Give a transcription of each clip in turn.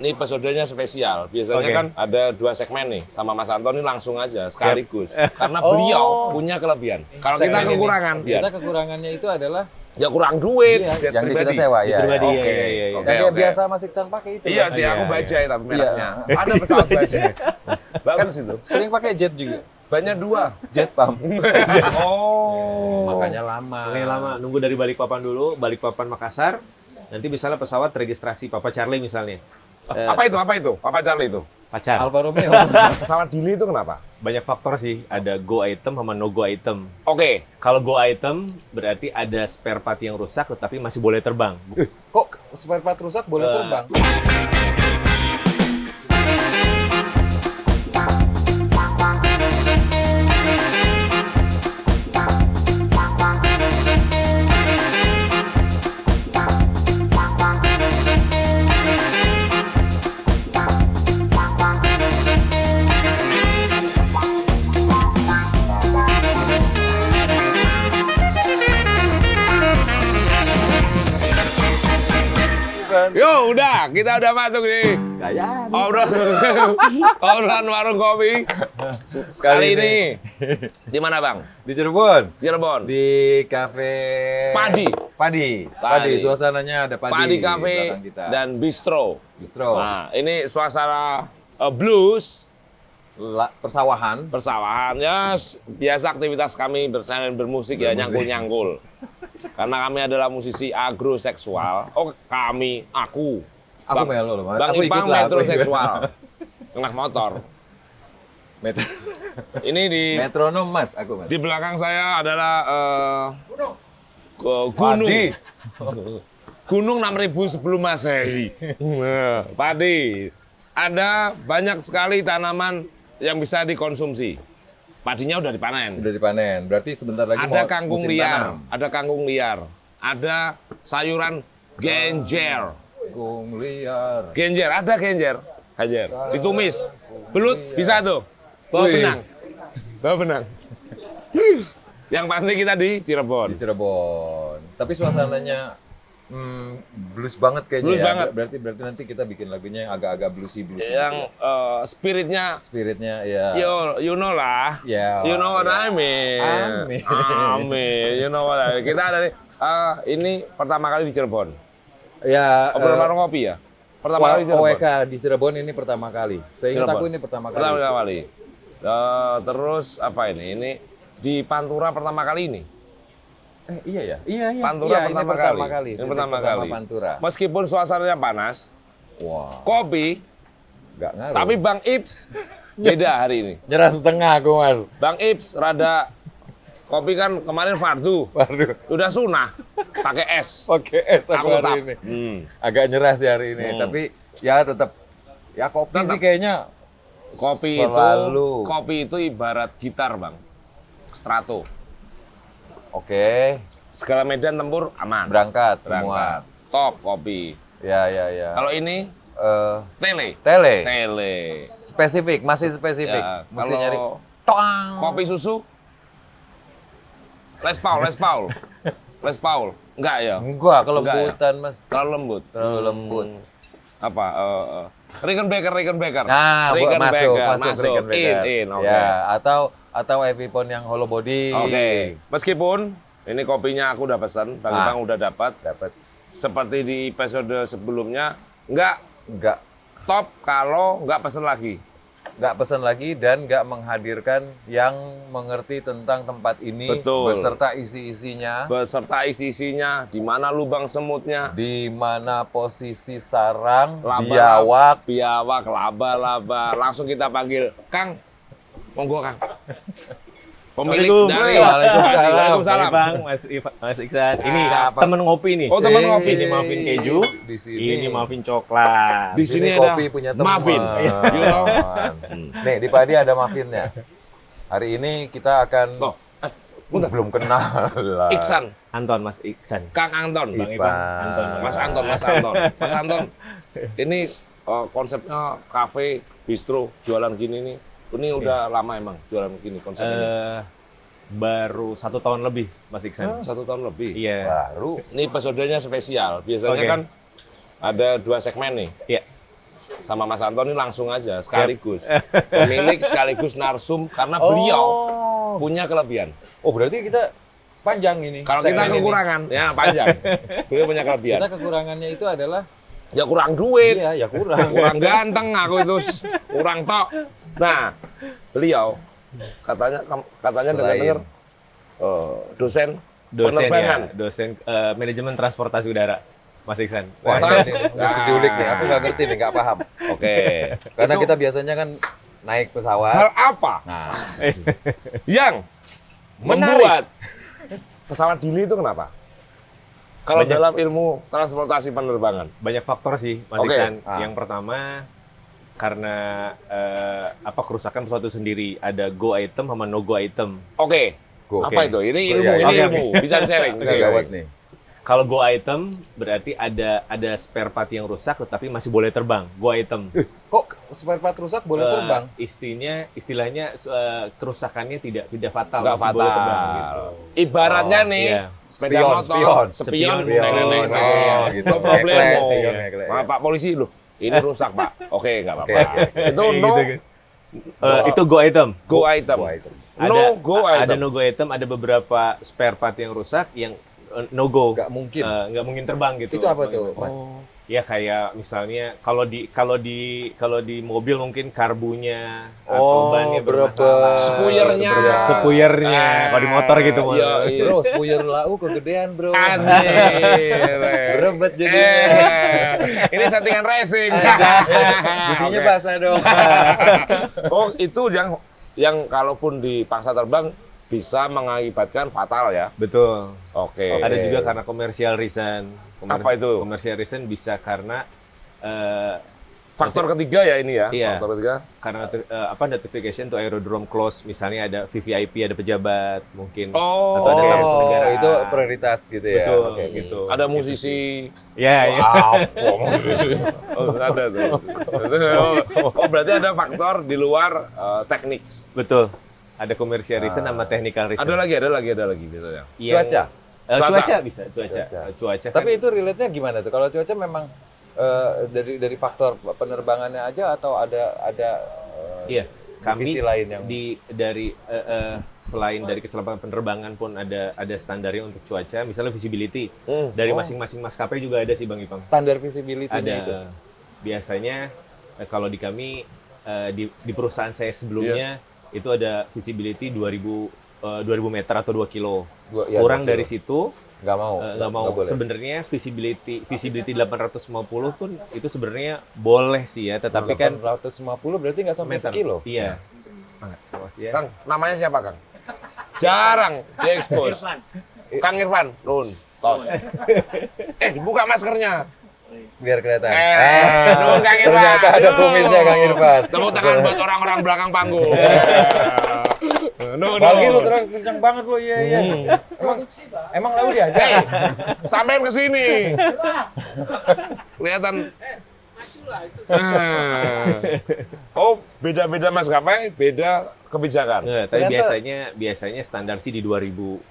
Ini episodenya spesial. Biasanya Oke. kan ada 2 segmen nih. Sama Mas Anton ini langsung aja sekaligus. Karena beliau punya kelebihan. Kalau kita Segmen ini. kekurangan, Kita kekurangannya itu adalah ya kurang duit. Iya, jet yang kita pribadi. sewa ya. Pribadi, ya. iya, Oke. iya, iya. Oke, Yang kayak oke. biasa Mas Iksan pakai itu. Iya kan? sih, aku Iya, bajai tapi mereknya. Iya. Ada pesawat bajai. Bagus itu. Sering pakai jet juga. Banyak 2. Jet pump. Oh. Makanya lama. Oke, lama. Nunggu dari Balikpapan dulu, Balikpapan Makassar. Nanti misalnya pesawat registrasi Papa Charlie misalnya. Apa itu? Apa Charlie itu? Pacar. Alfa Romeo. Pesawat Dili itu kenapa? Banyak faktor sih. Ada go item sama no go item. Oke. Kalau go item berarti ada spare part yang rusak tetapi masih boleh terbang. Kok spare part rusak boleh terbang? Yo, kita udah masuk nih. Gaya. Obrolan warung kopi. Sekali ini di mana, Bang? Di Cirebon. Cirebon. Di kafe Padi. Suasananya ada padi. Padi di Cafe belakang kita. dan Bistro. Bistro. Nah, ini suasana blues, Persawahan. persawahan. Ya, biasa aktivitas kami bersama bermusik ya nyangkul-nyangkul. Karena kami adalah musisi agroseksual. Oh, aku. Aku melo loh, Mas. Bang Aku Ipang ikut lah, aku metroseksual. Anak motor. Ini di Metronom Mas, aku Mas. di belakang saya adalah gunung. Padi. Gunung 6.000 sebelum Masehi. Nah, padi. Ada banyak sekali tanaman yang bisa dikonsumsi. Padinya udah dipanen. Sudah dipanen. Berarti sebentar lagi Ada mau kangkung musim liar, tanam. ada kangkung liar. Ada sayuran genjer. Kangkung liar. Genjer, ada genjer. Genjer. Ditumis. Belut bisa tuh. Bawa Wih. benang. Bawa benang. Yang pasti kita di Cirebon. Di Cirebon. Tapi suasananya blues banget kayaknya Blues ya. banget. Berarti nanti kita bikin lagunya yang agak-agak bluesy. Yang spiritnya Spiritnya ya. you know lah. Ya, You know what ya. I mean. Amin. Amin. You know what I mean. Kita ada ini pertama kali di Cirebon. Ya. Obrolan warung kopi ya? Pertama kali di Cirebon. OWK di Cirebon ini pertama kali. Seingat Cirebon. aku ini pertama kali. Pertama kali. Terus apa ini? Ini di Pantura pertama kali ini. Iya ya. Iya. Pantura Ini pertama pertama kali. kali. Ini pertama kali. Pantura. Meskipun suasananya panas, Wah. kopi, Nggak ngaruh. tapi Bang Ips beda hari ini. Nyerah setengah aku Mas. Bang Ips rada kopi kan kemarin fardu, Waduh. udah sunah, pakai es. Oke, aku Aku hari tetap. ini. Hmm. Agak nyerah sih hari ini, tapi ya tetap ya kopi Tetap. sih kayaknya Selalu. Kopi itu ibarat gitar, Bang. Strato. oke, Segala medan tempur aman. berangkat Berangkat. semua. Top kopi. Ya. Kalau ini tele. Tele. Spesifik, masih spesifik. Ya, Mesti kalau nyari toang. kopi susu Les Paul. Enggak ya? Enggak, Enggak ya? kelembutan Mas. Terlalu lembut. Terlalu lembut. Apa? Rickenbacker. Nah, masuk Rickenbacker. In, oke. Ya, atau Evipon yang hollow body. Oke. Meskipun ini kopinya aku udah pesan, Bang Ah. Ipang udah dapat. Dapat. Seperti di episode sebelumnya, enggak Enggak top kalau enggak pesan lagi. pesan lagi dan nggak menghadirkan yang mengerti tentang tempat ini Betul. beserta isi-isinya, Beserta isi-isinya, di mana lubang semutnya, di mana posisi sarang, Laba-laba. biawak. laba-laba. Langsung kita panggil, Kang. Monggo, Kang. Pemilik Assalamualaikum. dari Waalaikumsalam. Waalaikumsalam. Bang, Mas Iksan. Ini Apa? temen ngopi nih. Oh, temen ngopi. Ini muffin keju. Di sini. Ini muffin coklat. Di sini ada kopi punya teman. muffin. You know? Nih, di Padi ada muffinnya. Hari ini kita akan Loh, bentar. belum kenal lah. Iksan, Anton, Mas Iksan. Kang Anton. Bang Ipan. Ipang. Anton. Mas Anton. Mas Anton, ini konsepnya kafe, bistro, jualan gini nih. Ini udah lama emang jualan gini konsep ini. Baru 1 tahun lebih, Mas Iksan. 1 tahun lebih. Iya. Baru. Ini episodenya spesial. Biasanya Oke. kan ada 2 segmen nih. Iya. sama Mas Antoni langsung aja sekaligus. Pemilik sekaligus narsum karena beliau punya kelebihan. Oh, berarti kita panjang ini. Kalau kita segmen ini. kekurangan, ya panjang. Beliau punya kelebihan. Kita kekurangannya itu adalah Ya kurang duit, iya, ya kurang. kurang ganteng aku itu, kurang tok. Nah, beliau katanya dengar-dengar dosen penerbangan. ya, dosen manajemen transportasi udara, Mas Iksan. Wah, Tahu. ini mesti diulik nih. Aku nggak ngerti nih, nggak paham. Oke. Karena Itu kita biasanya kan naik pesawat. hal apa Nah, yang membuat pesawat Dili itu kenapa? Kalau Banyak. dalam ilmu transportasi penerbangan. Banyak faktor sih, Mas Oke. Iksan. Ah. Yang pertama karena kerusakan pesawat itu sendiri, ada go item sama no go item. Oke. Go. Apa itu? Ini ilmu, Iya, ini oke, ilmu. Bisa sharing. ini gawat nih. Kalau go item berarti ada spare part yang rusak tetapi masih boleh terbang. Go item. Kok spare part rusak boleh terbang? Istilahnya kerusakannya tidak fatal, Nggak masih boleh terbang fatal. gitu. Ibaratnya Oh, nih, iya. sepeda Spion, motor, spion. spion, Spion. Oh, gitu. No problem. Ngeklek, spion, ngeklek. Pak polisi loh, ini rusak Pak. Oke, nggak apa-apa. Oke. Itu no Gitu. Itu go item. go item. Wah, itu. No go Ada item. no go item, ada beberapa spare part yang rusak yang no go. Nggak mungkin. Nggak mungkin terbang gitu. Itu apa tuh, Mas? Ya kayak misalnya kalau di mobil mungkin karbunya atau bannya berebet. bermasalah. Spuyernya. Sepuyernya. Kalau di motor gitu mah. Iya, iya. Bro, spuyer lau kegedean, bro. Anjir. Berebet jadinya. Ini settingan racing. Bisinya Oke. basah dong. Oh, itu yang kalaupun dipaksa terbang bisa mengakibatkan fatal ya. Betul. Oke. Ada juga karena commercial reason. Apa itu? Commercial reason bisa karena Faktor ketiga ya ini ya. Iya. Faktor ketiga. karena notification to aerodrome close, misalnya ada VVIP, ada pejabat mungkin, Oh, atau ada oke. tamu negara. itu prioritas gitu ya. Betul, Oke, gitu. Ada musisi. Ya, ya. Oh, ada tuh. Oh, berarti ada faktor di luar teknik. Betul. Ada commercial reason sama technical reason. Ada lagi gitu ya. Cuaca? Cuaca bisa, cuaca. Cuaca. Kan- Tapi itu relate-nya gimana tuh? Kalau cuaca memang dari faktor penerbangannya aja atau ada iya, kami divisi lain yang selain dari keselamatan penerbangan pun ada standarnya untuk cuaca, misalnya visibility. Dari masing-masing maskapai juga ada sih Bang Ipang. standar visibility-nya Ada itu? biasanya kalau di kami di perusahaan saya sebelumnya itu ada visibility 2000 meter atau 2 kilo. Ya, Kurang 2 kilo. dari situ Nggak mau. nggak mau. boleh. Sebenarnya visibility 850 pun itu sebenarnya boleh sih ya, tetapi kan 850 berarti nggak sampai meter. sekilo. Iya. Awas ya. Kang, namanya siapa, Kang? Jarang diekspos. Kang Irfan, Nun. Tos. Dibuka maskernya. Biar kelihatan. Nun, Kang Irfan. Ternyata ada kumisnya Kang Irfan. Tepuk tangan buat orang-orang belakang panggung. Nun, Pagi lu Nun. terang kencang banget lu, iya iya. Emang lau diajar? Hei, sampein ke sini. Kelihatan. Oh, beda-beda maskapai, beda kebijakan. Nggak, tapi Ternyata- biasanya standar sih di 2000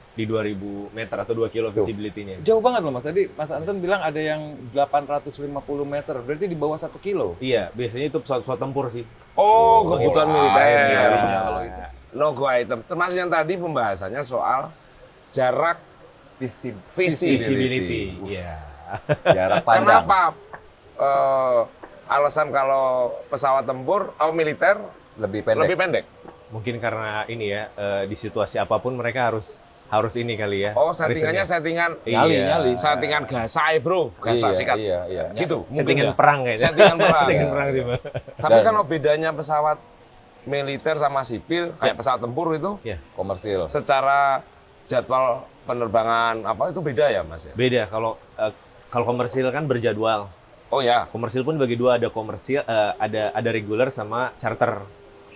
meter atau 2 kilo visibility-nya. Jauh banget loh Mas. Tadi Mas Anton bilang ada yang 850 meter. Berarti di bawah 1 kilo. Iya, biasanya itu pesawat-pesawat tempur sih. Oh, kebutuhan militer. nyarinya kalau itu. No go item. Termasuk yang tadi pembahasannya soal jarak Visibility. Iya. Jarak pandang. Kenapa alasan kalau pesawat tempur atau militer Lebih pendek. lebih pendek? Mungkin karena ini ya, di situasi apapun mereka harus ini kali ya. Oh, settingannya settingan Nyali. settingan gasai, Bro. Gasak sikat. Iya. Gitu. mungkin Settingan ya? perang kayaknya. Settingan perang. Settingan perang sih, Bang. Tapi Dan- kalau bedanya pesawat militer sama sipil kayak pesawat tempur itu Ya, Komersil. secara jadwal penerbangan apa itu beda ya, Mas ya? beda kalau komersil kan berjadwal. Oh ya. Komersil pun bagi dua, ada komersil, ada regular sama charter.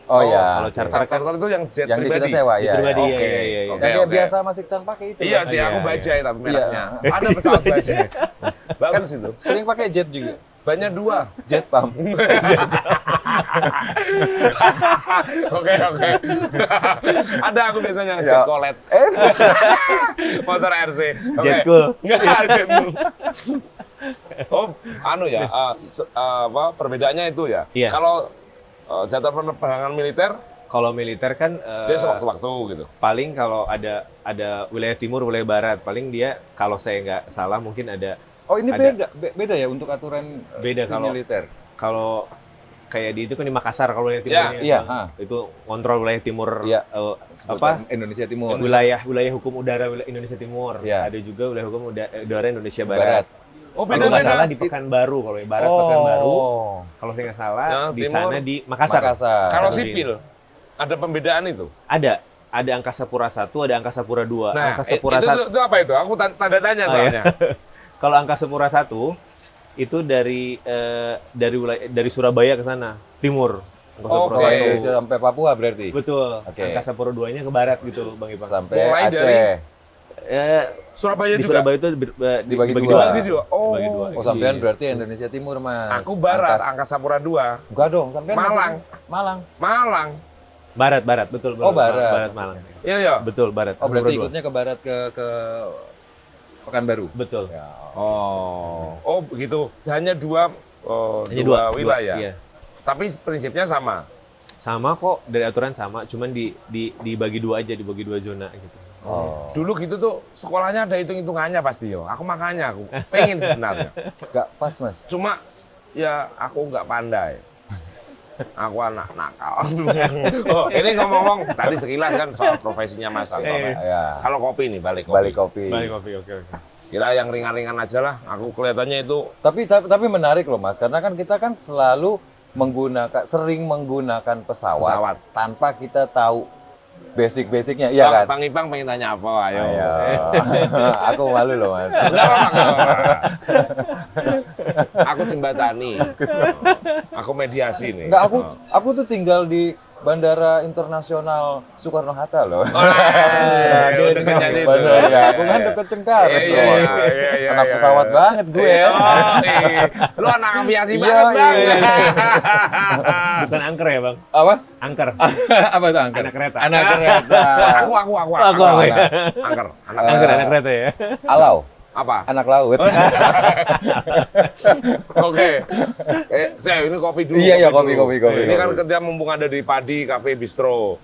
Oh iya. Kalau charter kan Charter itu yang jet yang pribadi. kita sewa ya. pribadi ya. ya, Oke. ya, ya, ya. Oke. Yang kayak biasa Mas Iksan pakai itu. Iya Mas. sih, aku Iya, bajai tapi mereknya. Iya. Ada pesawat bajai. Bagus itu. Sering pakai jet juga. Banyak dua. Jet pump. Oke. Ada aku biasanya Ya. jet colet. Motor RC. Oke. Jet cool. Nggak, jet cool. Oh, anu ya, apa perbedaannya itu ya? Iya. Kalau jadwal penerbangan militer, Kalau militer kan dia sewaktu-waktu gitu. paling kalau ada wilayah timur, wilayah barat, paling dia kalau saya nggak salah mungkin ada Oh ini Ada. beda ya untuk aturan Beda si kalau- militer. kalau kayak di itu kan di Makassar kalau wilayah Iya, timurnya iya, ha. itu kontrol wilayah timur Iya. apa Indonesia Timur. wilayah hukum udara Indonesia Timur. Iya. Ada juga wilayah hukum udara Indonesia Barat. Barat. Oh, Kalau nggak beda-beda. salah di Pekanbaru, kalau yang Barat Pekanbaru. Kalau saya nggak salah Ya, di timur. sana di Makassar. Makassar. Kalau Satu di- sipil, ada pembedaan itu. ada Angkasa Pura 1, ada Angkasa Pura 2. Nah, Angkasa Pura itu, 1 itu apa itu? Aku tanda tanya Oh, soalnya. kalau Angkasa Pura 1 itu dari Surabaya ke sana, timur. Angkasa Pura Oke. Oh, 1. Indonesia sampai Papua berarti. Betul. Oke. Angkasa Pura 2-nya ke barat gitu, Bang Ipang. Sampai Mulai Aceh. dari- Eh, Surabaya di juga. Surabaya itu Dibagi dua. Dibagi dua. Oh, Dibagi dua. Oh, sampean berarti Indonesia Timur, Mas. aku barat, Angkasa Pura 2. Enggak dong, sampean Malang. maksudnya Malang. Malang. Barat, betul. Oh, barat. Barat Malang. Iya, iya. Betul, barat. Oh, berarti Pura 2. ikutnya ke barat ke Pekanbaru. Betul. Ya. Oh, begitu. Hanya dua, Hanya dua wilayah. Iya. Tapi prinsipnya sama. Sama kok, dari aturan sama, cuman dibagi dua aja, dibagi dua zona gitu. Oh. Dulu gitu tuh sekolahnya ada hitung-hitungannya pasti yo. Aku makanya aku pengen sebenarnya. Enggak pas, Mas. Cuma ya aku nggak pandai. Aku anak nakal. Oh, ini ngomong-ngomong tadi sekilas kan soal profesinya Mas Anton. Ya. Kalau kopi nih, balik kopi. Balik kopi. Balik kopi, oke. Kira yang ringan-ringan aja lah. Aku kelihatannya itu Tapi menarik loh, Mas, karena kan kita kan selalu sering menggunakan pesawat. Tanpa kita tahu basic-basicnya, iya kan? Bang Ipang pengen tanya apa? Ayo. Ayo. Aku malu loh, Mas. Nggak apa-apa, nggak apa-apa. Aku jembatani. Aku mediasi nih. Enggak, aku tuh tinggal di Bandara Internasional Soekarno-Hatta loh. Wah, dia dekatnya situ. Bandara, ya, aku kan deket Cengkareng Iya, loh. iya, iya, iya, Anak iya, pesawat iya. banget gue. Iya, lu anak aviasi Iya, banget, Bang. iya. Bukan angker ya, Bang? Apa? Angker. Apa itu angker? Anak kereta. Anak kereta. Aku. Aku, ya. Angker. Angker, anak kereta ya. Alau. Apa? Anak laut. Oke. Saya ini kopi dulu. Iya, dulu. kopi. Ini kan ketika mumpung ada di Padi Cafe Bistro.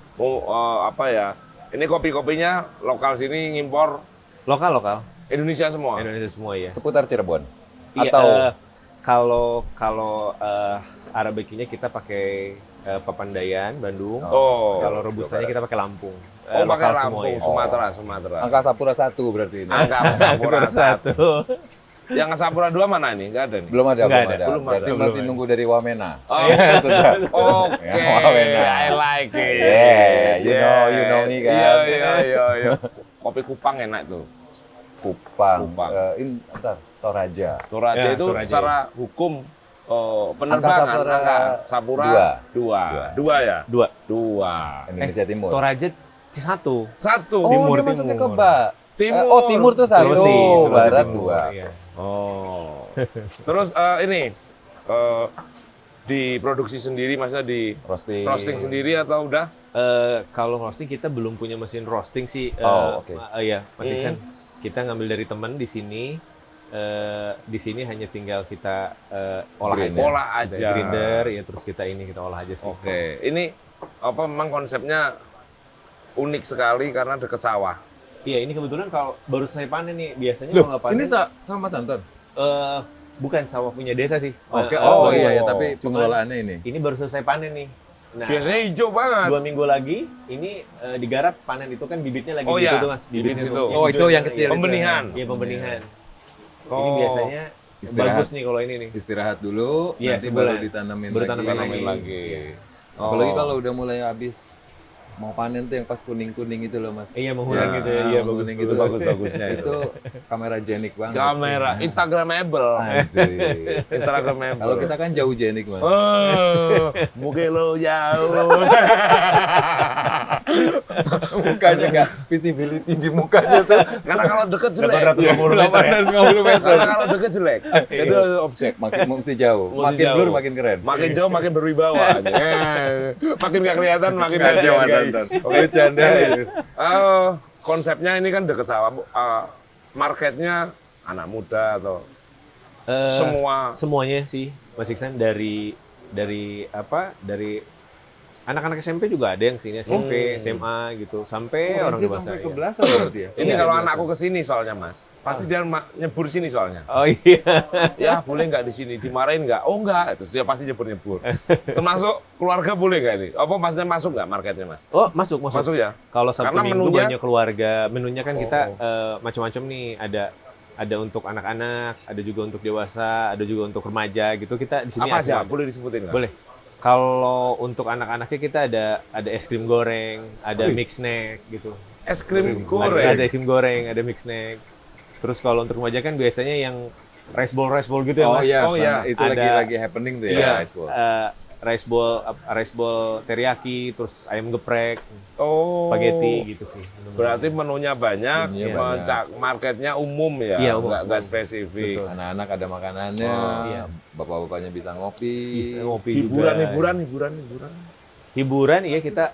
Apa ya? Ini kopi-kopinya lokal sini ngimpor Lokal. Indonesia semua. Indonesia semua ya. Seputar Cirebon. Iya, Atau kalau Arabikinya kita pakai Papandayan, Bandung. Oh. Kalau robustanya kita pakai Lampung. Oh, pakai Lokal Lampung, semua ya. Sumatera. Angkasa Pura 1 berarti ini. Angkasa Pura 1. Satu. Yang Angkasa Pura 2 mana ini? Enggak ada nih. Belum ada. Belum Berarti ada. masih Belum nunggu dari Wamena. Oh. Sudah. Oke, Ya, Wamena. I like it. Yeah, you know me kan. Iya. Kopi Kupang enak tuh. Kupang. Kupang. Ini entar Toraja. Toraja Ya, itu Toraja. secara hukum Angkasa penerbangan Pura Sapura dua ya. Dua. Indonesia Timur. Toraja satu. Satu. Oh, Timur, dia masuknya ke timur. Timur. Oh, timur tuh satu, Sulawesi barat Timur, 2. iya. Oh. Terus ini diproduksi sendiri, maksudnya di roasting sendiri atau udah? Kalau roasting kita belum punya mesin roasting sih. Oh, oke. Iya, Mas Iksan. Kita ngambil dari teman di sini. Di sini hanya tinggal kita olah Grind, aja. ya? Olah aja. Grinder, ya terus kita olah aja sih. Oke. Ini apa memang konsepnya unik sekali karena dekat sawah. Iya, ini kebetulan kalau baru selesai panen nih. Biasanya Loh, kalau nggak panen, ini sama Mas Anton? bukan sawah punya desa sih. Oke, oh, iya, tapi cuman pengelolaannya ini. Ini baru selesai panen nih. Nah, Biasanya hijau banget. 2 minggu lagi ini digarap panen itu kan bibitnya lagi Oh, di iya. situ Mas. Bibit Bibitnya situ. tuh, Oh, itu yang hijau. kecil. Pembenihan. Iya, pembenihan. Ini Oh. biasanya Istirahat. bagus nih kalau ini nih. Istirahat dulu, Iya, nanti sebulan. baru ditanamin Baru lagi. tanamin lagi. Apalagi Oh. kalau udah mulai habis mau panen tuh yang pas kuning-kuning itu loh, Mas. Iya, menghulang Ya, gitu ya. Iya, mengkuning bagus. gitu. Bagus-bagusnya itu. Itu kamera jenik banget. Kamera Instagramable. Anjir. Instagramable. Kalau kita kan jauh jenik, Mas. Oh, muka lo jauh. Mukanya nggak visibility di mukanya tuh. Karena kalau deket jelek. 850 meter ya. 850 meter. Karena kalau deket jelek. Jadi objek. Makin mesti jauh. Mesti Makin jauh. blur makin keren. Makin jauh makin berwibawa. Makin gak kelihatan makin gak Kacau, Mas dihargai. Anton. Oke, Bercanda itu. konsepnya ini kan deket sawah. Marketnya anak muda atau Semuanya sih, Mas Iksan, dari anak-anak SMP juga ada yang sini, SMP, SMA gitu, sampai orang dewasa. Sampai ya. ke belasan berarti ya? Ini kalau anakku ke sini soalnya, Mas. Pasti dia nyebur sini soalnya. Oh iya. Ya, boleh nggak di sini? Dimarahin nggak? Oh nggak. Terus dia pasti nyebur-nyebur. Termasuk keluarga boleh nggak ini? Apa maksudnya masuk nggak marketnya, Mas? Oh, masuk. Masuk ya? Kalau Sabtu Karena Minggu menunya- banyak keluarga. Menunya kan kita macam-macam nih. Ada untuk anak-anak, ada juga untuk dewasa, ada juga untuk remaja gitu. Kita di sini Apa aja? ada. Boleh disebutin nggak? Boleh. Kalau untuk anak-anaknya kita ada es krim goreng, ada mix snack gitu. Es krim Ada goreng. es krim goreng, ada mix snack. Terus kalau untuk remaja kan biasanya yang rice bowl gitu ya, Oh Mas. iya, Oh iya. itu Ada- lagi happening tuh Iya, ya, ice ball. rice bowl teriyaki, terus ayam geprek, Oh. spaghetti gitu sih. Berarti menunya banyak, Menunya banyak. marketnya umum ya, Iya, umum. nggak spesifik. Anak-anak ada makanannya, Iya. bapak-bapaknya bisa ngopi. Bisa ngopi Hiburan, juga. hiburan. Hiburan iya kita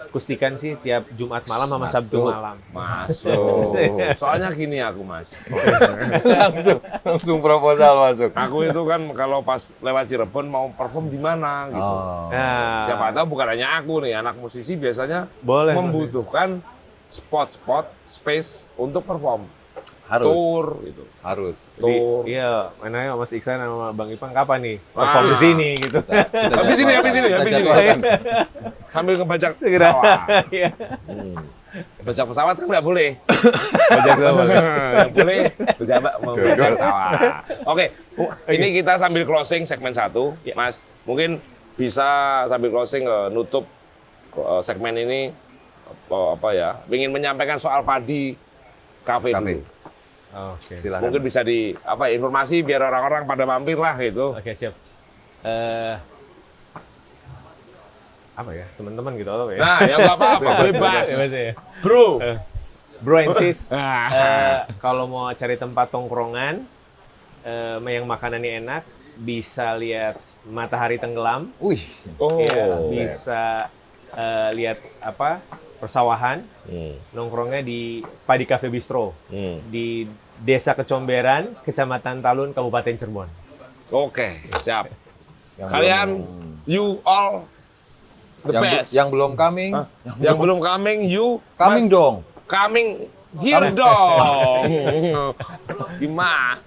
kustikan sih tiap Jumat malam sama Masuk. Sabtu malam. Masuk. Soalnya gini aku, Mas. langsung proposal masuk. Aku itu kan kalau pas lewat Cirebon mau perform di mana gitu. Oh. Nah, Siapa tahu bukan hanya aku nih, anak musisi biasanya boleh. membutuhkan spot-spot space untuk perform. Harus. Tour gitu. Harus. Tour. Iya, mana ya Mas Iksan sama Bang Ipang kapan nih perform di sini gitu. Habis ini, habis ini, Kita habis ini. jadwalkan. Sambil ngebajak Segera. pesawat. Iya. Bajak pesawat kan nggak boleh. Bajak sama. Yang boleh pejabat membajak pesawat. Oke, ini kita sambil closing segmen 1. Ya. Mas, mungkin bisa sambil closing nutup segmen ini apa ya? Ingin menyampaikan soal padi kafe dulu. Oke. Silakan. Mungkin bisa informasi biar orang-orang pada mampir lah gitu. Oke, siap. Apa ya? Teman-teman gitu apa ya? Nah, ya nggak apa-apa, bebas. Bebas ya. Bro. Bro and sis, Ah. kalau mau cari tempat tongkrongan yang makanannya enak, bisa lihat matahari tenggelam, Wih. Oh. ya, bisa lihat persawahan, nongkrongnya di Padi Cafe Bistro di Desa Kecomberan, Kecamatan Talun, Kabupaten Cirebon. Oke, siap. Yang Kalian, belum- you all the best. yang belum coming, Yang belum coming, you coming Mas, dong. coming here dong. Gimana?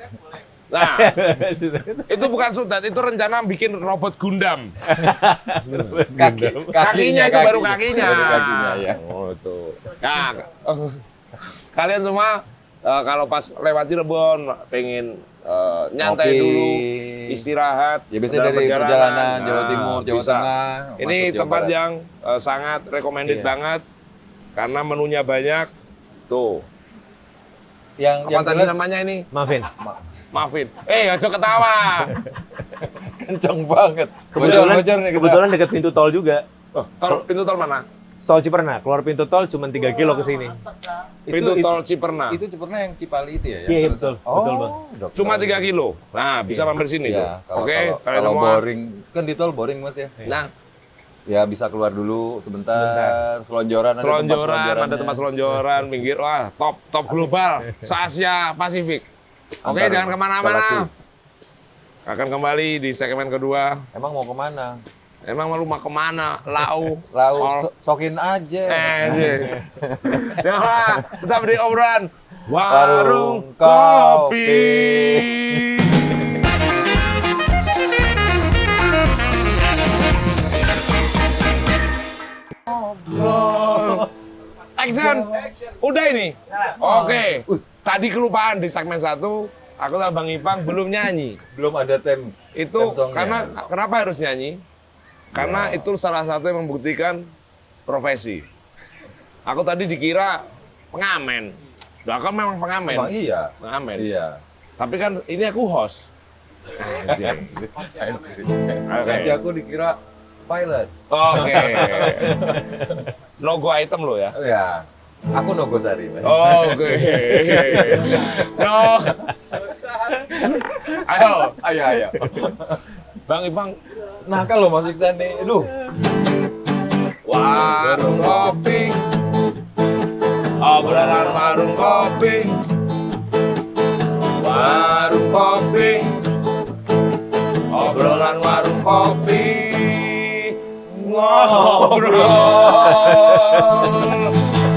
Nah, itu bukan Sudat, itu rencana bikin robot Gundam. Kakinya itu baru kakinya. Baru kakinya ya. Oh, itu. Nah, kalian semua kalau pas lewat Cirebon pengen nyantai Ngopi. dulu, istirahat. Ya biasanya dalam dari perjalanan Jawa Nah, Timur, Jawa bisa. Tengah, Ini masuk Jawa tempat Barat. yang sangat recommended Iya. banget karena menunya banyak. Tuh, yang apa tadi jelas namanya ini? Maafin. Maafin. Aja ketawa. kenceng banget. Bocor nih kita. Kebetulan dekat pintu tol juga. Pintu tol mana? Tol Ciperna, keluar pintu tol cuma 3 kilo ke sini. Pintu tol Ciperna. Itu Ciperna yang Cipali itu ya? yang Iya, iya, terus- betul. Oh, Betul, Bang. dokter. Cuma 3 kilo. Nah, bisa mampir sini tuh. Iya, kalau, Oke, kalau, kalian kalau semua. boring, kan di tol boring Mas ya? Nah, Ya bisa keluar dulu sebentar, selonjoran, selonjoran, ada tempat selonjoran, pinggir, wah, top global, se-Asia Pasifik. Oke, Antar jangan kemana-mana. galaksi. Akan kembali di segmen kedua. Emang mau kemana? Emang lu mau kemana? Lau. Lau, All- sokin aja. Anjir. Jangan, tetap di obrolan Warung Warung Kopi. Action. Udah ini. Oke. Tadi kelupaan di segmen 1, aku sama Bang Ipang belum nyanyi. Belum ada theme Itu songnya. karena kenapa harus nyanyi? Karena itu salah satu yang membuktikan profesi. Aku tadi dikira pengamen. Lah kan memang pengamen. Emang iya. Pengamen. Iya. Tapi kan ini aku host. Anjir. Tapi aku dikira pilot. Oke. Logo item lo ya. Oh ya. Aku Nogosari, Mas. Oke. No. Ayo, Ayo. Bang Ipang. Nah, kalau Mas Iksan nih, aduh. Warung kopi. Obrolan warung kopi. Warung kopi, obrolan warung kopi, ngobrol.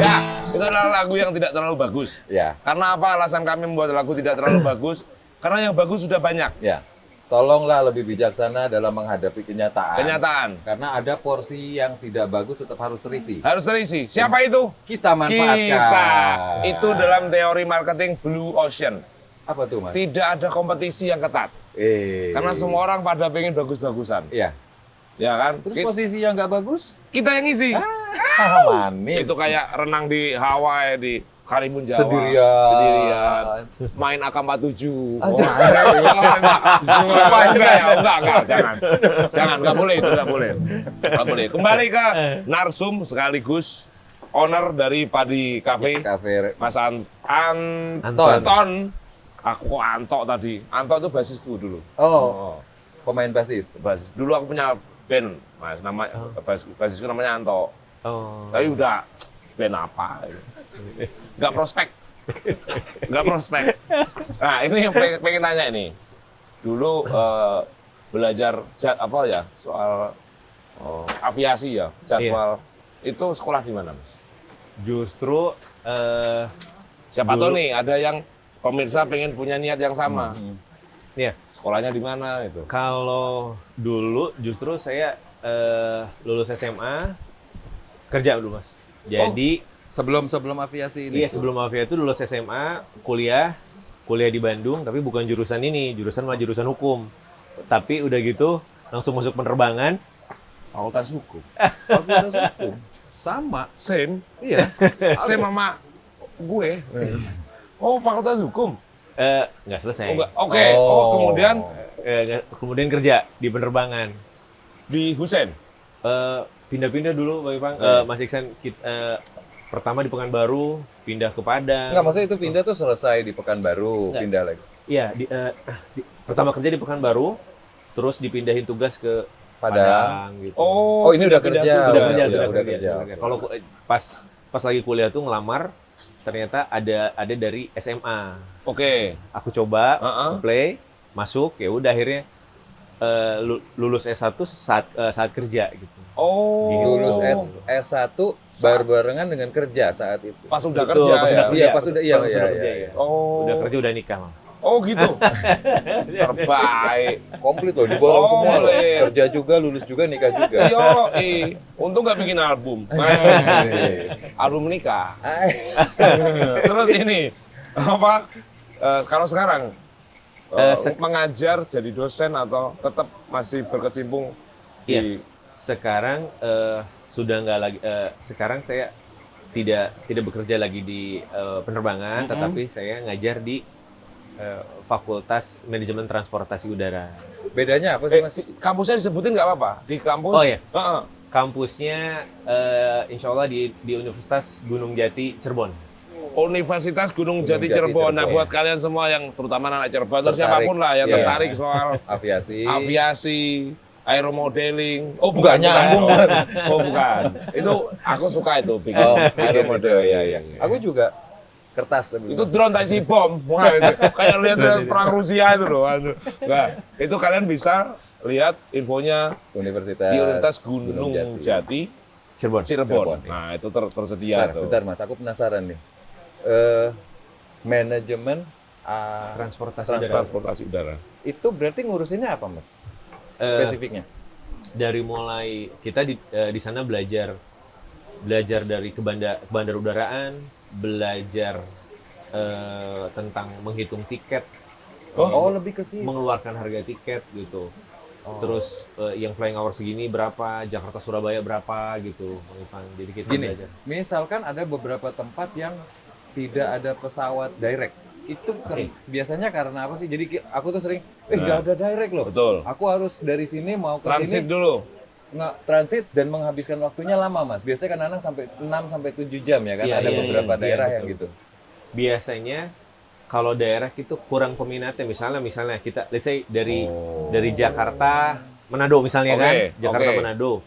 Ya, itu adalah lagu yang tidak terlalu bagus. Ya. Karena apa alasan kami membuat lagu tidak terlalu bagus? Karena yang bagus sudah banyak. Ya. Tolonglah lebih bijaksana dalam menghadapi kenyataan. Kenyataan. Karena ada porsi yang tidak bagus tetap harus terisi. Harus terisi. Siapa itu? Kita manfaatkan. Kita. Itu dalam teori marketing Blue Ocean. Apa tuh, Mas? Tidak ada kompetisi yang ketat. Karena semua orang pada pengen bagus-bagusan. Iya. Ya kan? Terus posisi yang nggak bagus? Kita yang ngisi. Manis. Itu kayak renang di Hawaii, di Karimun Jawa. Sendirian. Main AK-47. Enggak, jangan, nggak boleh itu, nggak boleh. Kembali ke narsum sekaligus owner dari Padi Cafe, Mas Anton. Aku kok Anto tadi. Anto itu basisku dulu. Oh. Pemain basis. Basis. Dulu aku punya band, Mas. Basisku namanya Anto. Oh. Tapi udah band apa? Nggak prospek. Nah, ini yang pengen tanya ini. Dulu belajar soal aviasi ya, jadwal. Itu sekolah di mana, Mas? Justru Siapa tahu nih ada yang pemirsa pengen punya niat yang sama. Iya. Sekolahnya di mana itu? Kalau dulu justru saya lulus SMA kerja dulu, Mas. Jadi Sebelum aviasi ini. iya, sebelum Mafia itu lulus SMA, kuliah di Bandung, tapi bukan jurusan ini, jurusan hukum. Tapi udah gitu langsung masuk penerbangan. Fakultas Hukum. Fakultas hukum. Sama. Same. Iya. Same sama gue. Oh, Fakultas Hukum. Nggak selesai. Oke. Kemudian kerja di penerbangan. Di Husein. Pindah-pindah dulu, Bang. Mas Iksan, pertama di Pekanbaru, pindah ke Padang. Enggak, maksudnya itu pindah tuh selesai di Pekanbaru, pindah lagi. Iya, pertama kerja di Pekanbaru, terus dipindahin tugas ke Padang. gitu. Oh, ini udah kerja. Udah kerja. Kalau pas lagi kuliah tuh ngelamar, ternyata ada dari SMA. Oke. Aku coba apply, masuk, ya udah akhirnya lulus S1 saat kerja gitu. Oh. Lulus S1 barengan dengan kerja saat itu. Pas udah Betul, kerja pas ya. udah kerja. Iya, pas udah kerja ya. Oh. Udah kerja udah nikah, Mam. Oh gitu. Terbaik. Komplit loh, diborong semua loh. Komplit. Kerja juga, lulus juga, nikah juga. Yo, untung nggak bikin album. Album nikah. Terus ini apa? Kalau sekarang mengajar jadi dosen atau tetap masih berkecimpung di sekarang sudah nggak lagi. Sekarang saya tidak bekerja lagi di penerbangan, tetapi saya ngajar di Fakultas Manajemen Transportasi Udara. Bedanya apa sih, Mas? Kampusnya disebutin nggak apa-apa? Di kampus? Oh iya. Kampusnya insya Allah di Universitas Gunung Jati Cirebon. Universitas Gunung Jati Cirebon. Nah, buat kalian semua yang terutama anak Cirebon atau Tertarik. siapapun lah yang tertarik soal Aviasi, aeromodeling. Oh, Nggak nyambung, Mas. Oh, bukan. Itu aku suka itu bikin aeromodel, ya. Aku juga kertas tapi. Itu drone tak isi bom. Wah, itu. Kayak lihat perang Rusia itu loh. Nah, itu kalian bisa lihat infonya Universitas di Universitas Gunung Jati Cirebon. Nah, itu tersedia tuh. Bentar, Mas, aku penasaran nih. Manajemen transportasi udara. Itu berarti ngurusinnya apa, Mas? Spesifiknya? Dari mulai kita di sana belajar dari bandar udaraan, belajar tentang menghitung tiket, lebih ke sini. mengeluarkan harga tiket gitu. Terus yang flying hour segini berapa, Jakarta Surabaya berapa gitu, Bang Ivan. Jadi kita belajar. Misalkan ada beberapa tempat yang tidak ada pesawat direct. Itu biasanya karena apa sih? Jadi aku tuh sering, nggak ada direct loh. Betul. Aku harus dari sini mau ke Transit sini. dulu. Nggak transit dan menghabiskan waktunya lama, Mas. Biasanya kadang-kadang sampai 6 sampai 7 jam ya kan. Ada beberapa daerah yang gitu. Biasanya kalau daerah itu kurang peminatnya, misalnya kita let's say dari Jakarta Manado misalnya kan, Jakarta Manado.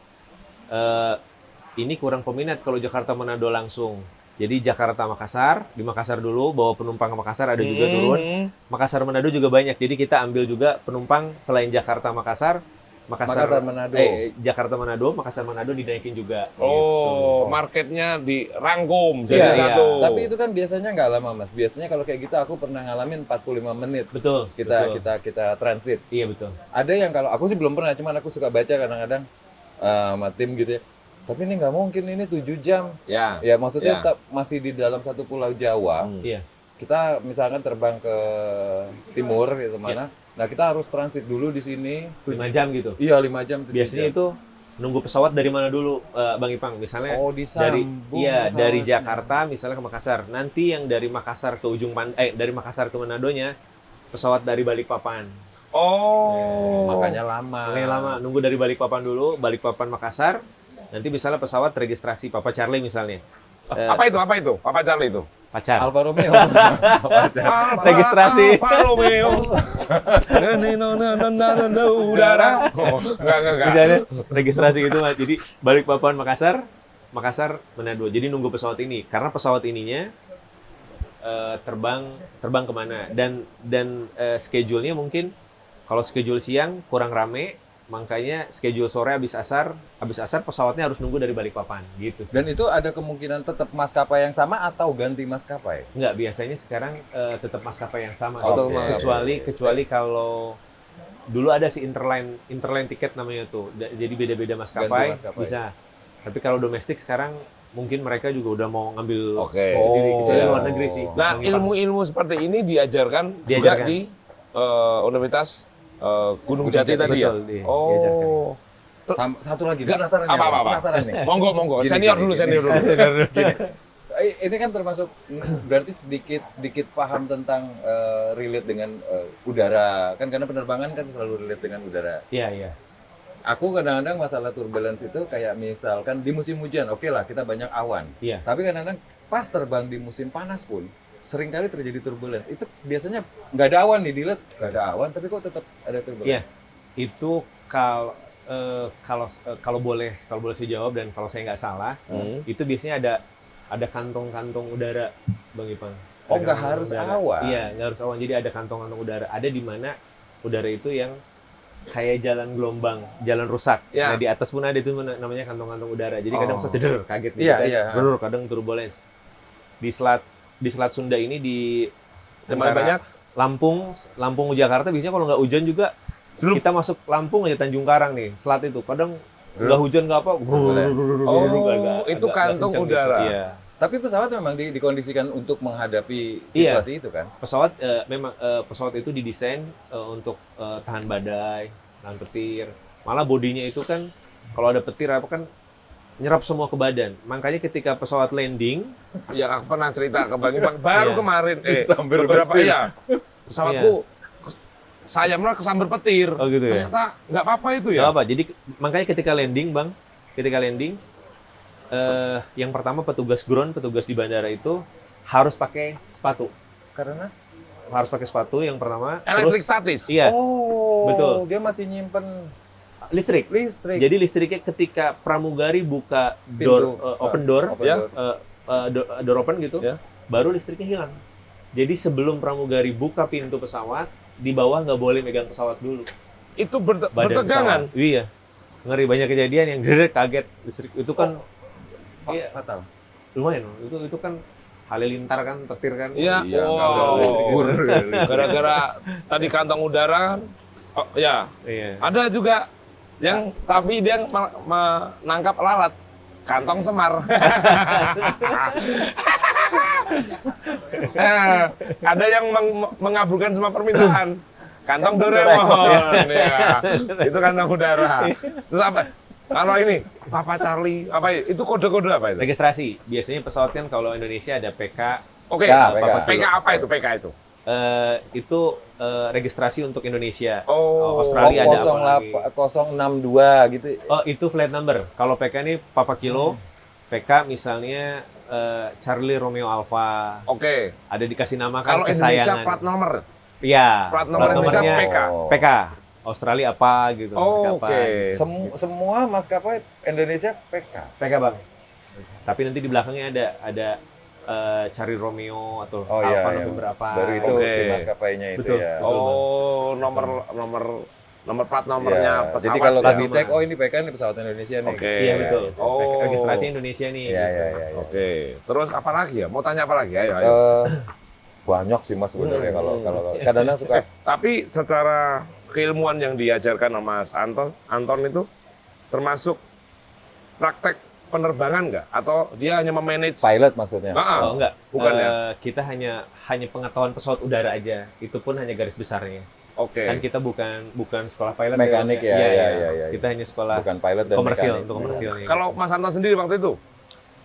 Ini kurang peminat kalau Jakarta Manado langsung. Jadi Jakarta Makassar, di Makassar dulu bawa penumpang ke Makassar ada juga turun. Makassar Manado juga banyak. Jadi kita ambil juga penumpang selain Jakarta Makassar, Makassar Manado. Jakarta Manado, Makassar Manado dinaikin juga. Oh, marketnya dirangkum Iya, jadi satu. Tapi itu kan biasanya nggak lama, Mas. Biasanya kalau kayak gitu aku pernah ngalamin 45 menit. Betul. Kita transit. Iya betul. Ada yang kalau aku sih belum pernah, cuman aku suka baca kadang-kadang sama tim gitu ya. Tapi ini nggak mungkin, ini 7 jam. Ya. Ya maksudnya Ya. masih di dalam satu pulau Jawa. Iya. Kita misalkan terbang ke timur gitu mana. Nah, kita harus transit dulu di sini. 5 jam gitu. Iya, 5 jam. 7 Biasanya jam. itu nunggu pesawat dari mana dulu, Bang Ipang? Misalnya Oh, dari disambung dari pesawatnya. Jakarta misalnya ke Makassar. Nanti yang dari Makassar ke dari Makassar ke Manadonya pesawat dari Balikpapan. Oh. Makanya lama. Makanya lama, nunggu dari Balikpapan dulu, Balikpapan Makassar. Nanti misalnya pesawat registrasi Papa Charlie misalnya. Apa itu? Papa Charlie itu? Pacar. Alfa Romeo. Pacar. Registrasi. Alfa Romeo. Udara. Oh, enggak. Misalnya registrasi gitu, Mas. Jadi Balikpapan Makassar, Makassar Manado. Jadi nunggu pesawat ini karena pesawat ininya terbang kemana dan schedule-nya mungkin kalau schedule siang kurang rame, makanya schedule sore habis asar pesawatnya harus nunggu dari Balikpapan gitu sih. Dan itu ada kemungkinan tetap maskapai yang sama atau ganti maskapai? Enggak, biasanya sekarang tetap maskapai yang sama. Oh, Kecuali kalau dulu ada si interline tiket namanya tuh. Jadi beda-beda maskapai, Ganti maskapai. bisa. Tapi kalau domestik sekarang mungkin mereka juga udah mau ngambil Oke. sendiri, kecuali Oh. luar negeri sih. Nah, Bang Ipang. ilmu-ilmu seperti ini diajarkan juga Diajarkan. di Universitas Gunung Gunung Jati Jati, tadi ya? betul, diajarkan. Oh. Satu lagi, Nggak, penasaran nih. apa. Penasaran nih. Monggo. Gini, Senior gini, dulu. Gini. Ini kan termasuk berarti sedikit paham tentang relate dengan udara kan, karena penerbangan kan selalu relate dengan udara. Iya. Aku kadang-kadang masalah turbulence itu kayak misalkan di musim hujan, oke lah kita banyak awan. Iya. Tapi kadang-kadang pas terbang di musim panas pun seringkali terjadi turbulence. Itu biasanya nggak ada awan nih, dilihat nggak ada awan tapi kok tetap ada Iya. turbulence. Itu kalau boleh saya jawab dan kalau saya nggak salah, itu biasanya ada kantong-kantong udara, Bang Ipang. Oh, Ada nggak kantong harus udara. awan? Iya, nggak harus awan. Jadi ada kantong-kantong udara. Ada di mana udara itu yang kayak jalan gelombang, jalan rusak. Ya. Nah, di atas pun ada itu namanya kantong-kantong udara. Jadi kadang Oh. pesawat ceder, kaget gitu Iya, kan. iya. Brr, kadang turbulence. Di Selat Sunda ini di Tempat antara banyak? Lampung Jakarta biasanya kalau nggak hujan juga kita masuk Lampung aja Tanjung Karang nih, selat itu. Kadang nggak hujan nggak apa. Oh, itu kantong kenceng udara. Gitu. Iya. Tapi pesawat memang dikondisikan untuk menghadapi Iya. situasi itu kan. Pesawat memang pesawat itu didesain untuk tahan badai, tahan petir. Malah bodinya itu kan kalau ada petir apa kan nyerap semua ke badan. Makanya ketika pesawat landing, Ya, aku pernah cerita ke Bang Ipang baru Iya. kemarin Disambar beberapa petir. ya. Pesawatku sayapnya kesambar petir. Oh, gitu ya? Ternyata nggak apa-apa itu nggak ya. apa. Jadi makanya ketika landing, Bang, yang pertama petugas di bandara itu harus pakai sepatu. Karena Harus pakai sepatu yang pertama. Elektrik Terus, statis. iya, oh, betul. dia masih nyimpen listrik. listrik. Jadi listriknya ketika pramugari buka Pintu. open door, Open ya. door. door open gitu, Ya. baru listriknya hilang. Jadi sebelum pramugari buka pintu pesawat, di bawah nggak boleh megang pesawat dulu. Itu Badan bertegangan. pesawat. Iya, ngeri, banyak kejadian yang gede kaget listrik itu kan iya, Fatal. lumayan. Itu kan halilintar kan, petir kan. Iya. Iya, Wow. nggak libur. Gara-gara tadi kantong udara, oh, ya. Iya. Ada juga yang tapi dia menangkap lalat, kantong semar. Ada yang mengabulkan semua permintaan, kantong Doraemon. Ya. Itu kantong udara. Terus apa? Kalau ini Papa Charlie, apa itu kode-kode apa itu? Registrasi. Biasanya pesawat kan kalau Indonesia ada PK. Oke, Ya, PK apa itu? PK itu? Itu registrasi untuk Indonesia. Oh, Australia ada apa lagi? 062 gitu. Oh, itu flight number. Kalau PK ini Papa Kilo, PK misalnya Charlie Romeo Alpha. Oke. Ada dikasih nama Kalau kan Indonesia kesayangan. plat nomor. Iya. Plat nomor Indonesia nomornya PK. PK. Australia apa gitu. Oh, PK apa, oke. gitu. Semua maskapai Indonesia PK. PK, Bang. Tapi nanti di belakangnya ada cari Romeo atau Oh Alfa iya, iya. beberapa. Baru itu Oke. si maskapainya itu Betul. ya. Oh, nomor plat nomornya Iya. pesawat. Jadi kalau ya. ke Bitek, oh ini PK ini pesawat Indonesia nih. Oke. Iya betul. Oh. Registrasi Indonesia nih. Iya, gitu. iya, iya. Iya. Oke. Terus apa lagi ya? Mau tanya apa lagi? Ayo. Banyak sih Mas sebenarnya kalau kadang-kadang suka Tapi secara keilmuan yang diajarkan sama Mas Anton itu termasuk praktek penerbangan nggak? Atau dia hanya memanage? pilot maksudnya. Oh enggak, Bukan ya? Kita hanya pengetahuan pesawat udara aja. Itu pun hanya garis besarnya. Oke. Kan kita bukan sekolah pilot. Mekanik ya, iya. Kita hanya sekolah Bukan pilot dan komersil mekanik. untuk komersilnya. Kalau Mas Anton sendiri waktu itu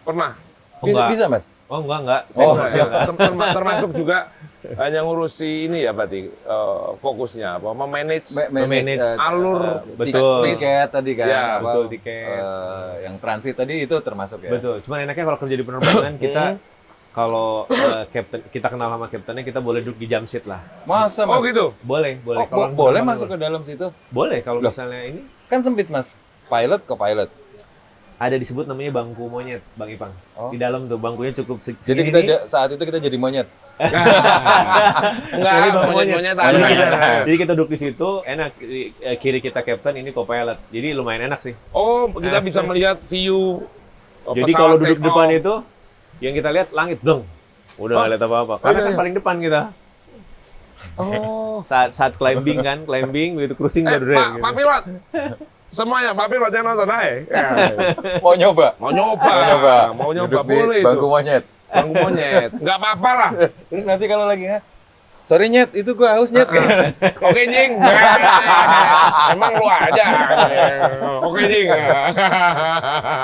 pernah? Bisa Mas? Oh enggak. Saya Oh, komersil enggak. Termasuk juga hanya ngurusi ini ya berarti fokusnya apa? Memanage Memanage, alur betul. Tiket tadi kan Ya, apa? betul, tiket. Yang transit tadi itu termasuk ya. Betul. Cuman enaknya kalau kerja di penerbangan kita kalau kapten kita kenal sama kaptennya kita boleh duduk di jam seat lah. Masa Oh Mas? gitu. Boleh. Oh, Kalau boleh penerbangan masuk ke dalam situ? Boleh kalau Loh. misalnya ini Kan sempit Mas. Pilot ke pilot. ada disebut namanya bangku monyet, Bang Ipang. Oh. Di dalam tuh bangkunya cukup Jadi segini. kita saat itu kita jadi monyet. Enggak, monyet-monyet ada. Jadi kita duduk di situ, enak. Kiri kita captain, ini co-pilot. Jadi lumayan enak sih. Oh, kita bisa melihat view Jadi pesawat kalau duduk take depan off. itu, yang kita lihat langit dong. Udah nggak lihat apa-apa. Karena kan paling depan kita. Oh. Saat climbing begitu cruising baru Pak, Pak Pilot. Semuanya Pak Pilot yang nonton aja. Ya. Mau nyoba? Mau nyoba. Mau nyoba Duduk di boleh bangku itu. monyet. Bangku monyet. Enggak apa-apa lah. Terus nanti kalau lagi sorry nyet, itu gua haus nyet. Oke, Jing. Emang lu aja. Oke, Jing.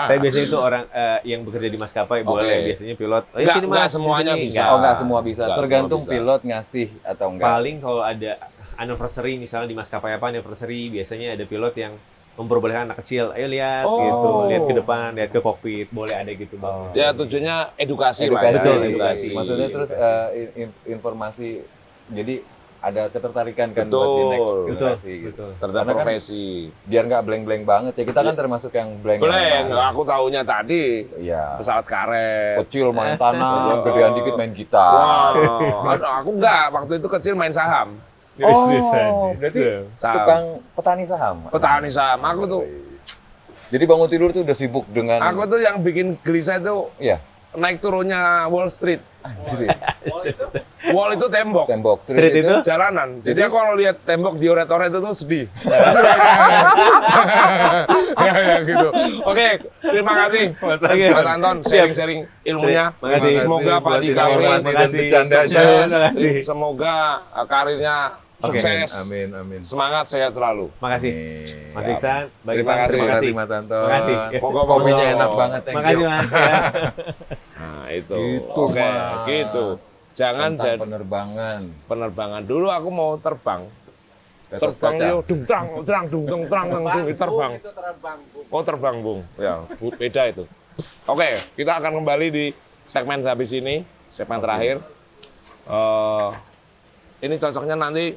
Tapi biasanya itu orang yang bekerja di maskapai boleh. Biasanya pilot. Oh, Nggak, sini, Mas, semuanya sini. bisa. Oh nggak semua bisa, Nggak tergantung semua bisa. pilot ngasih atau enggak. Paling kalau ada anniversary misalnya di maskapai apa anniversary biasanya ada pilot yang memperbolehkan anak kecil, ayo lihat Oh. gitu, lihat ke depan, lihat ke kokpit, boleh ada gitu Bang. Ya tujuannya edukasi, Edukasi, lah. Betul, ya. edukasi. Maksudnya terus informasi, jadi ada ketertarikan kan buat di next Betul. generasi gitu. Betul. Terhadap Karena kan profesi. Biar nggak blank-blank banget ya, kita kan termasuk yang blank. Blank, aku taunya tadi Iya. pesawat karet. Kecil main tanah, gedean dikit main gitar. Wow. Aku enggak, waktu itu kecil main saham. Oh, berarti Saham. tukang petani saham. Petani saham. Aku tuh Jadi bangun tidur tuh udah sibuk dengan Aku tuh yang bikin gelisah itu iya, naik turunnya Wall Street. anjir. Wall itu tembok, Tembok Street itu? jalanan. Jadi aku kalau lihat tembok di oret-oret itu tuh sedih. ya gitu. Oke, terima kasih Mas Anton sharing-sharing ilmunya. Makasih. Semoga Pak buat Dika informasi dan makasih. bercandanya. sukses. Semoga karirnya sukses. Amin, amin. Semangat, sehat selalu. Makasih. Amin. Mas Iksan, Bang Terima Ipang, kasih. Terima kasih Mas Anton. Makasih. Monggo, Kopinya monggo. enak banget, thank Makasih you. Mas. Ya. Nah, itu. Gitu, Oke, Mas. gitu. Jangan Tentang jadi penerbangan. penerbangan. Dulu aku mau terbang. Gatot Terbang kaca. yo dung trang dung terbang. Oh, terbang, Bung. Ya, beda itu. Oke, kita akan kembali di segmen habis ini, segmen terakhir. Ini cocoknya nanti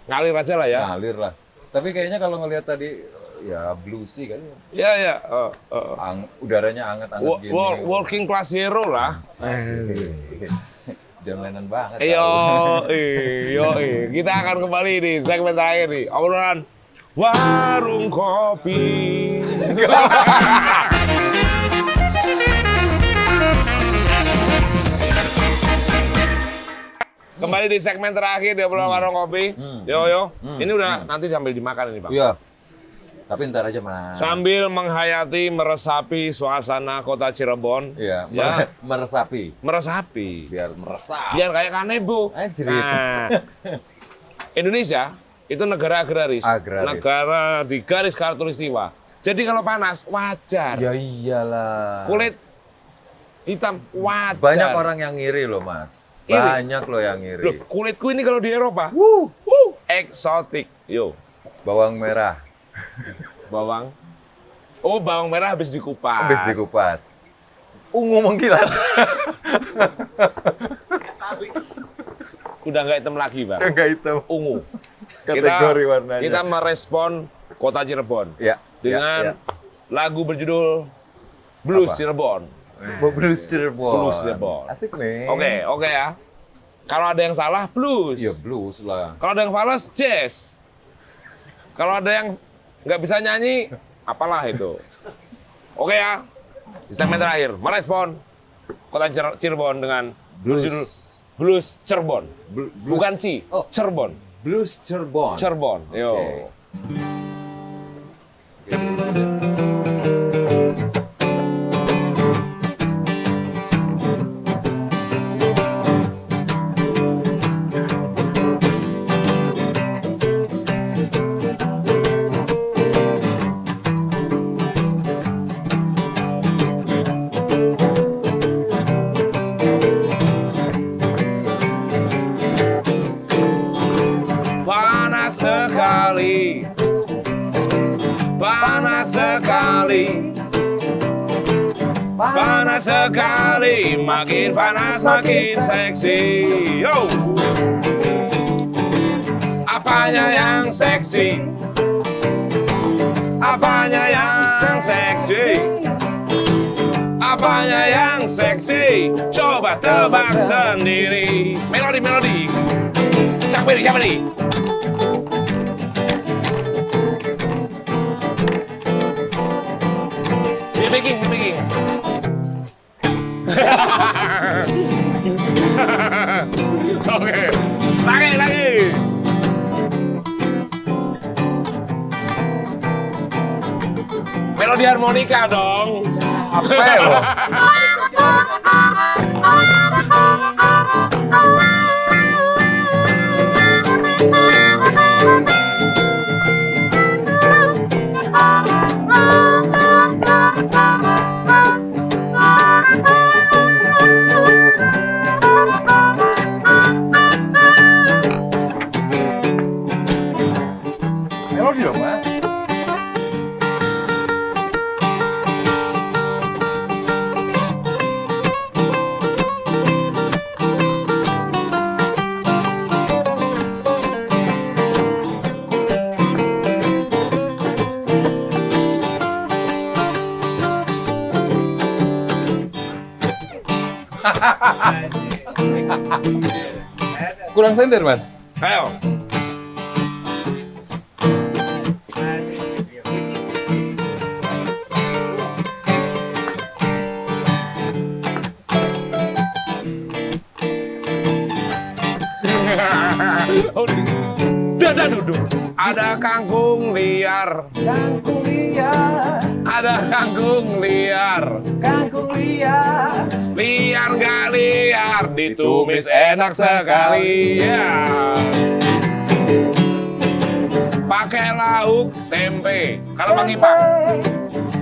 ngalir aja lah ya. Ngalir lah. Tapi kayaknya kalau ngelihat tadi ya bluesy kan, Ya, ya. udaranya anget-anget gini. Working class hero lah. John Lennon banget. Yo, tahu. kita akan kembali di segmen terakhir nih, obrolan warung kopi. Kembali di segmen terakhir di obrolan warung kopi. Yo. Ini udah nanti sambil dimakan ini, Bang. Iya. Tapi ntar aja Mas. Sambil menghayati, meresapi suasana kota Cirebon. Iya, Ya. meresapi. Meresapi. Biar meresap. Biar kayak kanebo. Anjir. Nah, Indonesia itu negara agraris. Agraris. Negara di garis khatulistiwa. Jadi kalau panas wajar. Ya iyalah. Kulit hitam wajar. Banyak orang yang ngiri loh Mas. Iri? Banyak loh yang ngiri. Loh, kulitku ini kalau di Eropa, eksotik. Yo, Bawang merah bawang. Oh, bawang merah habis dikupas. habis dikupas. Ungu mengkilat. Udah nggak hitam lagi, Bang. Enggak hitam. Ungu. Kategori warnanya. Kita merespon kota Cirebon Ya. dengan ya. lagu berjudul Blues Apa? Cirebon. Blues Cirebon. Blues Cirebon. Asik nih. Oke ya. Kalau ada yang salah, blues. Iya blues lah. Kalau ada yang fals, jazz. Kalau ada yang nggak bisa nyanyi, apalah itu. Oke ya. Di segmen terakhir, merespon kota Cirebon dengan berjudul Blues Cirebon. Bukan Cirebon. Blues Cirebon. Cirebon. Yo. Oke. Panas sekali. Panas sekali. Panas sekali. Makin panas makin seksi. Yo. Apanya yang seksi? Apanya yang seksi? Apanya yang seksi? Coba tebak sendiri. Melodi. Siapa nih? Making. Oke, lagi. Melodi harmonika dong. Apa ya lo? Melodi dong, Mas. Kurang sender, Mas. Ayo. Dada duduk. Ada kangkung liar. Ada kangkung liar. Liar gak liar, ditumis enak sekali. Ya. Pakai lauk tempe. Kalau Bang Ipang.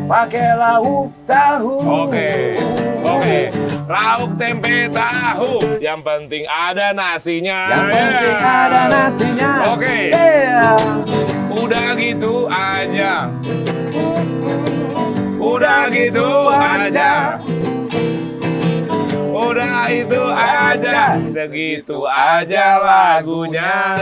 Pakai lauk tahu. Oke. Lauk tempe tahu. Yang penting ada nasinya. Ada nasinya. Oke. Udah gitu aja. Udah itu aja. Segitu aja lagunya.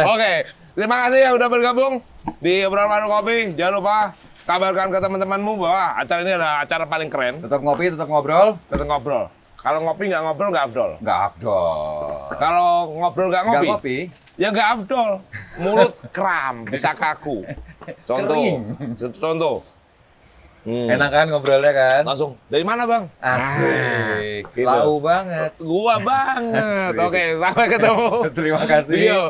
Oke, terima kasih yang udah bergabung di obrolan warung kopi. Jangan lupa kabarkan ke teman-temanmu bahwa acara ini adalah acara paling keren. Tetap ngopi, tetap ngobrol. Tetap ngobrol. Kalau ngopi nggak ngobrol nggak afdol. Nggak afdol. Kalau ngobrol nggak ngopi, Nggak ngopi. ya nggak afdol. Mulut kram, bisa kaku. Contoh. Enak kan ngobrolnya kan? Langsung, dari mana Bang? Asik. gitu. Lau banget. Gua banget. Asik. Oke, sampai ketemu. Terima kasih. Iya.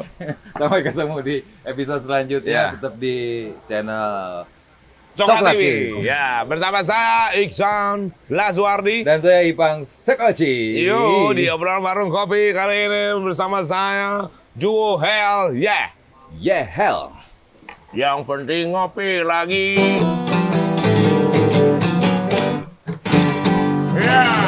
Sampai ketemu di episode selanjutnya. Ya. Tetap di channel Coklat TV. Ya, bersama saya Iksan Laswardi. dan saya Ipang Sekoci. Yo, di obrolan warung kopi kali ini bersama saya Duo Hell. Yeah, hell. Yang penting ngopi lagi. Ya.